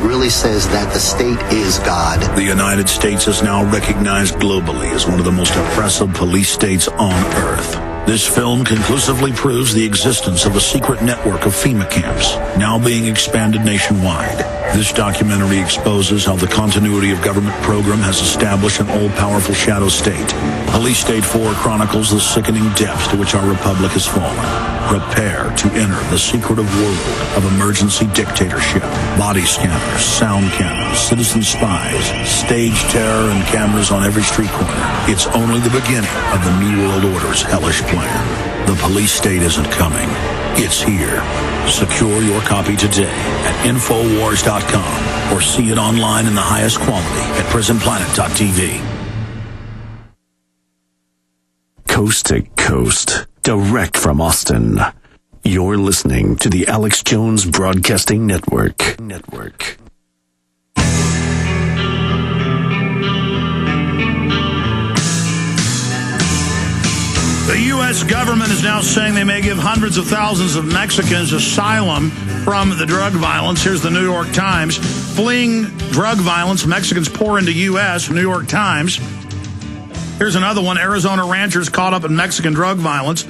really says that the state is God. The United States is now recognized globally as one of the most oppressive police states on earth. This film conclusively proves the existence of a secret network of FEMA camps, now being expanded nationwide. This documentary exposes how the continuity of government program has established an all-powerful shadow state. Police State 4 chronicles the sickening depths to which our republic has fallen. Prepare to enter the secretive world of emergency dictatorship. Body scanners, sound cannons, citizen spies, stage terror, and cameras on every street corner. It's only the beginning of the New World Order's hellish plan. The police state isn't coming. It's here. Secure your copy today at Infowars.com or see it online in the highest quality at PrisonPlanet.tv. Coast to coast, direct from Austin. You're listening to the Alex Jones Broadcasting Network. The U.S. government is now saying they may give hundreds of thousands of Mexicans asylum from the drug violence. Here's the New York Times. Fleeing drug violence, Mexicans pour into U.S., New York Times. Here's another one. Arizona ranchers caught up in Mexican drug violence.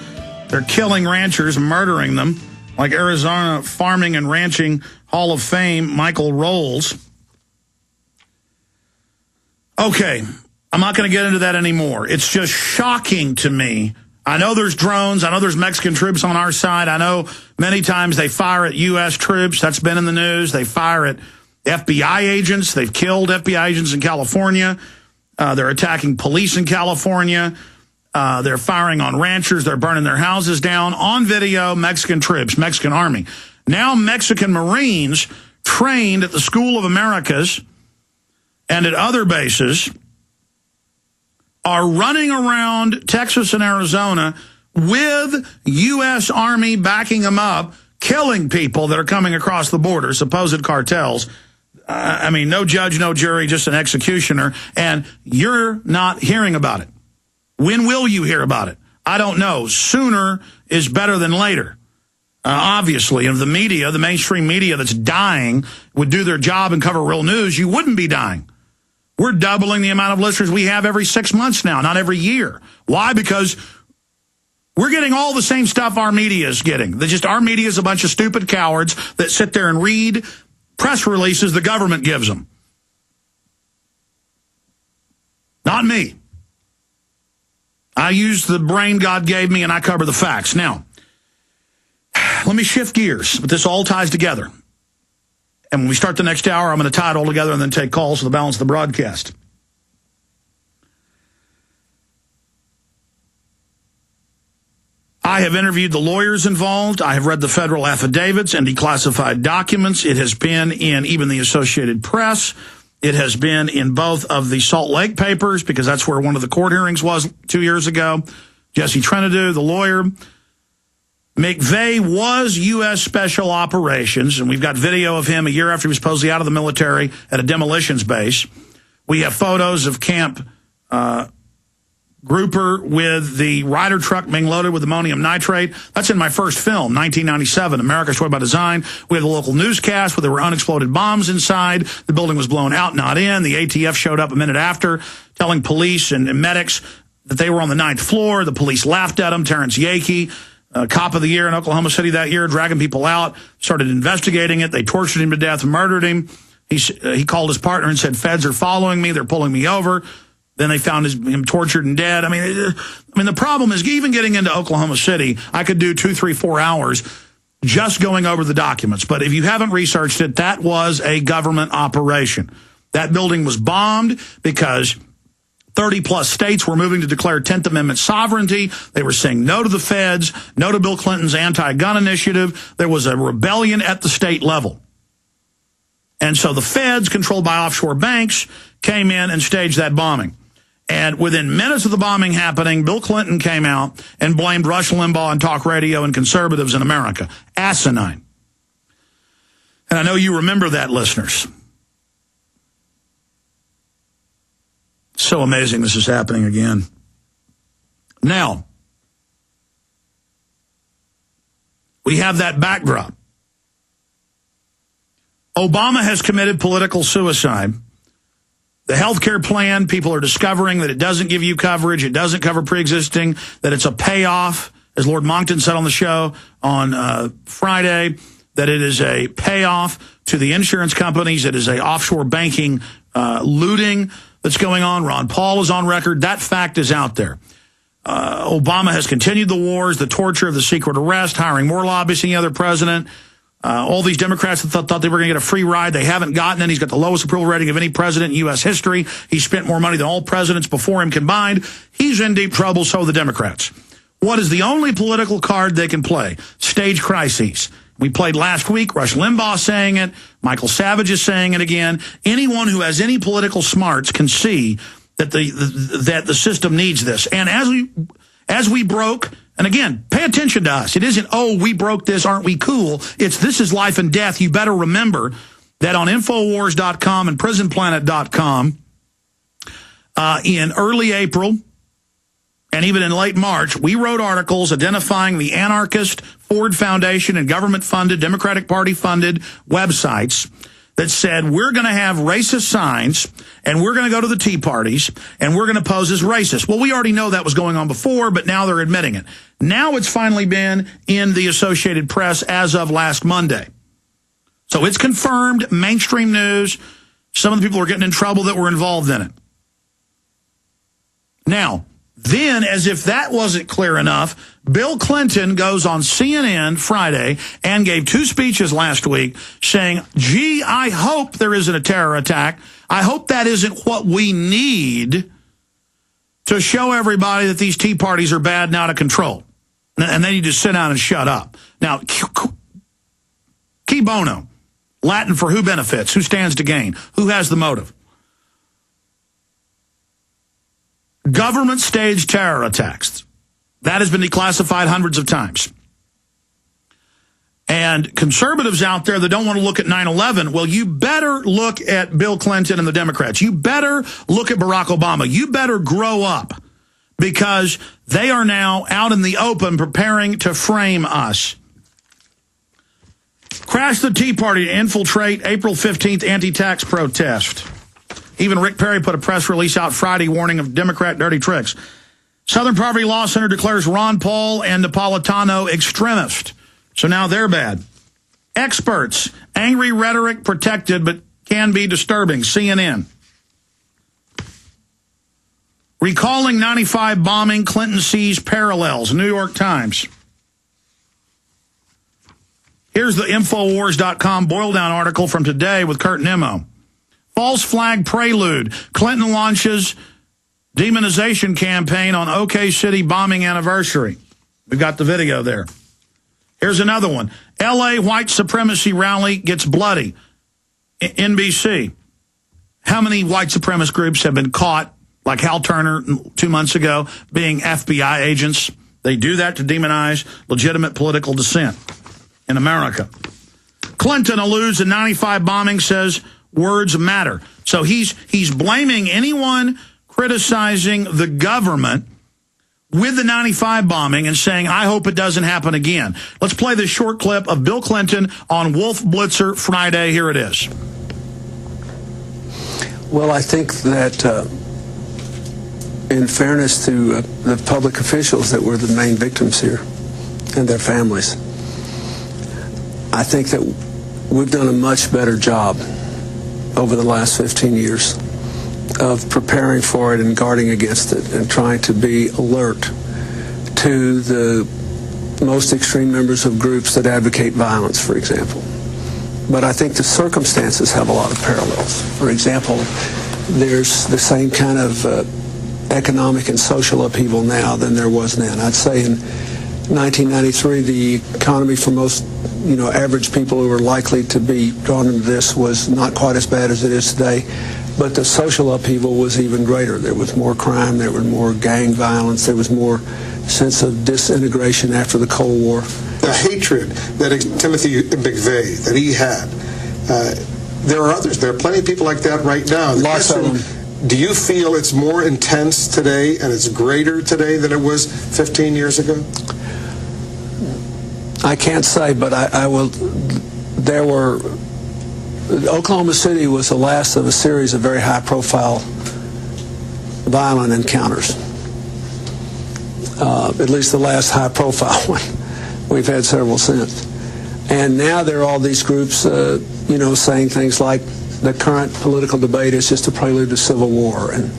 They're killing ranchers, murdering them, like Arizona Farming and Ranching Hall of Fame, Michael Rolls. Okay, I'm not going to get into that anymore. It's just shocking to me. I know there's drones. I know there's Mexican troops on our side. I know many times they fire at U.S. troops. That's been in the news. They fire at FBI agents. They've killed FBI agents in California. They're attacking police in California. They're firing on ranchers. They're burning their houses down. On video, Mexican troops, Mexican Army. Now Mexican Marines trained at the School of Americas and at other bases are running around Texas and Arizona with U.S. Army backing them up, killing people that are coming across the border, supposed cartels. I mean, no judge, no jury, just an executioner, and you're not hearing about it. When will you hear about it? I don't know. Sooner is better than later. Obviously, if the media, the mainstream media that's dying, would do their job and cover real news, you wouldn't be dying. We're doubling the amount of listeners we have every 6 months now, not every year. Why? Because we're getting all the same stuff our media is getting. Our media is a bunch of stupid cowards that sit there and read press releases the government gives them. Not me. I use the brain God gave me and I cover the facts. Now, let me shift gears, but this all ties together. And when we start the next hour, I'm going to tie it all together and then take calls for the balance of the broadcast. I have interviewed the lawyers involved. I have read the federal affidavits and declassified documents. It has been in even the Associated Press. It has been in both of the Salt Lake papers, because that's where one of the court hearings was 2 years ago. Jesse Trentadue, the lawyer. McVeigh was U.S. Special Operations, and we've got video of him a year after he was supposedly out of the military at a demolitions base. We have photos of Camp Grouper with the Ryder truck being loaded with ammonium nitrate. That's in my first film, 1997, America Destroyed by Design. We have the local newscast where there were unexploded bombs inside. The building was blown out, not in. The ATF showed up a minute after, telling police and medics that they were on the 9th floor. The police laughed at them. Terrence Yakey, cop of the year in Oklahoma City that year, dragging people out, started investigating it. They tortured him to death and murdered him. He called his partner and said, "Feds are following me. They're pulling me over." Then they found him tortured and dead. I mean, the problem is, even getting into Oklahoma City, I could do 2, 3, 4 hours just going over the documents. But if you haven't researched it, that was a government operation. That building was bombed because 30-plus states were moving to declare 10th Amendment sovereignty. They were saying no to the feds, no to Bill Clinton's anti-gun initiative. There was a rebellion at the state level. And so the feds, controlled by offshore banks, came in and staged that bombing. And within minutes of the bombing happening, Bill Clinton came out and blamed Rush Limbaugh and talk radio and conservatives in America. Asinine. And I know you remember that, listeners. So amazing this is happening again. Now, we have that backdrop. Obama has committed political suicide. The health care plan, people are discovering that it doesn't give you coverage, it doesn't cover pre-existing, that it's a payoff, as Lord Monckton said on the show on Friday, that it is a payoff to the insurance companies. It is a offshore banking looting that's going on. Ron Paul is on record. That fact is out there. Obama has continued the wars, the torture of the secret arrest, hiring more lobbyists than any other president. All these Democrats that thought they were going to get a free ride, they haven't gotten it. He's got the lowest approval rating of any president in U.S. history. He spent more money than all presidents before him combined. He's in deep trouble, so are the Democrats. What is the only political card they can play? Stage crises. We played last week, Rush Limbaugh saying it, Michael Savage is saying it again. Anyone who has any political smarts can see that the system needs this. And as we broke, and again, pay attention to us. It isn't, oh, we broke this, aren't we cool? It's this is life and death. You better remember that on Infowars.com and PrisonPlanet.com in early April and even in late March, we wrote articles identifying the anarchist Ford Foundation and government-funded, Democratic Party-funded websites that said we're going to have racist signs and we're going to go to the Tea Parties and we're going to pose as racist. Well, we already know that was going on before, but now they're admitting it. Now it's finally been in the Associated Press as of last Monday. So it's confirmed, mainstream news. Some of the people are getting in trouble that were involved in it. Now, then, as if that wasn't clear enough, Bill Clinton goes on CNN Friday and gave 2 speeches last week saying, gee, I hope there isn't a terror attack. I hope that isn't what we need to show everybody that these Tea Parties are bad and out of control. And they need to sit down and shut up. Now, qui bono, Latin for who benefits, who stands to gain, who has the motive. Government staged terror attacks. That has been declassified hundreds of times. And conservatives out there that don't want to look at 9/11, well, you better look at Bill Clinton and the Democrats. You better look at Barack Obama. You better grow up because they are now out in the open preparing to frame us. Crash the Tea Party to infiltrate April 15th anti-tax protest. Even Rick Perry put a press release out Friday warning of Democrat dirty tricks. Southern Poverty Law Center declares Ron Paul and Napolitano extremist. So now they're bad. Experts, angry rhetoric protected but can be disturbing. CNN. Recalling 95 bombing, Clinton sees parallels. New York Times. Here's the Infowars.com boil-down article from today with Kurt Nimmo. False flag prelude. Clinton launches demonization campaign on OK City bombing anniversary. We've got the video there. Here's another one. L.A. white supremacy rally gets bloody. NBC. How many white supremacist groups have been caught, like Hal Turner 2 months ago, being FBI agents? They do that to demonize legitimate political dissent in America. Clinton alludes to 95 bombing, says words matter. So he's blaming anyone criticizing the government with the 95 bombing and saying, I hope it doesn't happen again. Let's play this short clip of Bill Clinton on Wolf Blitzer Friday. Here it is. Well, I think that in fairness to the public officials that were the main victims here and their families, I think that we've done a much better job over the last 15 years of preparing for it and guarding against it and trying to be alert to the most extreme members of groups that advocate violence, for example. But I think the circumstances have a lot of parallels. For example, there's the same kind of economic and social upheaval now than there was then. I'd say in 1993, the economy for most average people who were likely to be drawn into this was not quite as bad as it is today, but the social upheaval was even greater. There was more crime, there was more gang violence, there was more sense of disintegration after the Cold War. The hatred that Timothy McVeigh, that he had, there are others. There are plenty of people like that right now. Lots of them. Do you feel it's more intense today and it's greater today than it was 15 years ago? I can't say, but I will. There were Oklahoma City was the last of a series of very high-profile violent encounters. At least the last high-profile one. We've had several since. And now there are all these groups, saying things like the current political debate is just a prelude to civil war and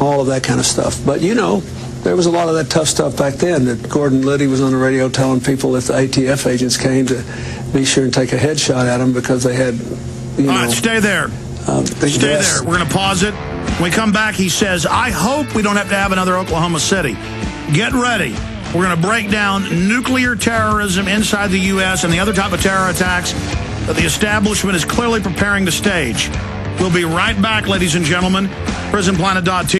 all of that kind of stuff. But, there was a lot of that tough stuff back then. That Gordon Liddy was on the radio telling people if the ATF agents came to be sure and take a headshot at them because they had, All right, stay there. Stay there. We're going to pause it. When we come back, he says, I hope we don't have to have another Oklahoma City. Get ready. We're going to break down nuclear terrorism inside the U.S. and the other type of terror attacks that the establishment is clearly preparing to stage. We'll be right back, ladies and gentlemen. PrisonPlanet.tv.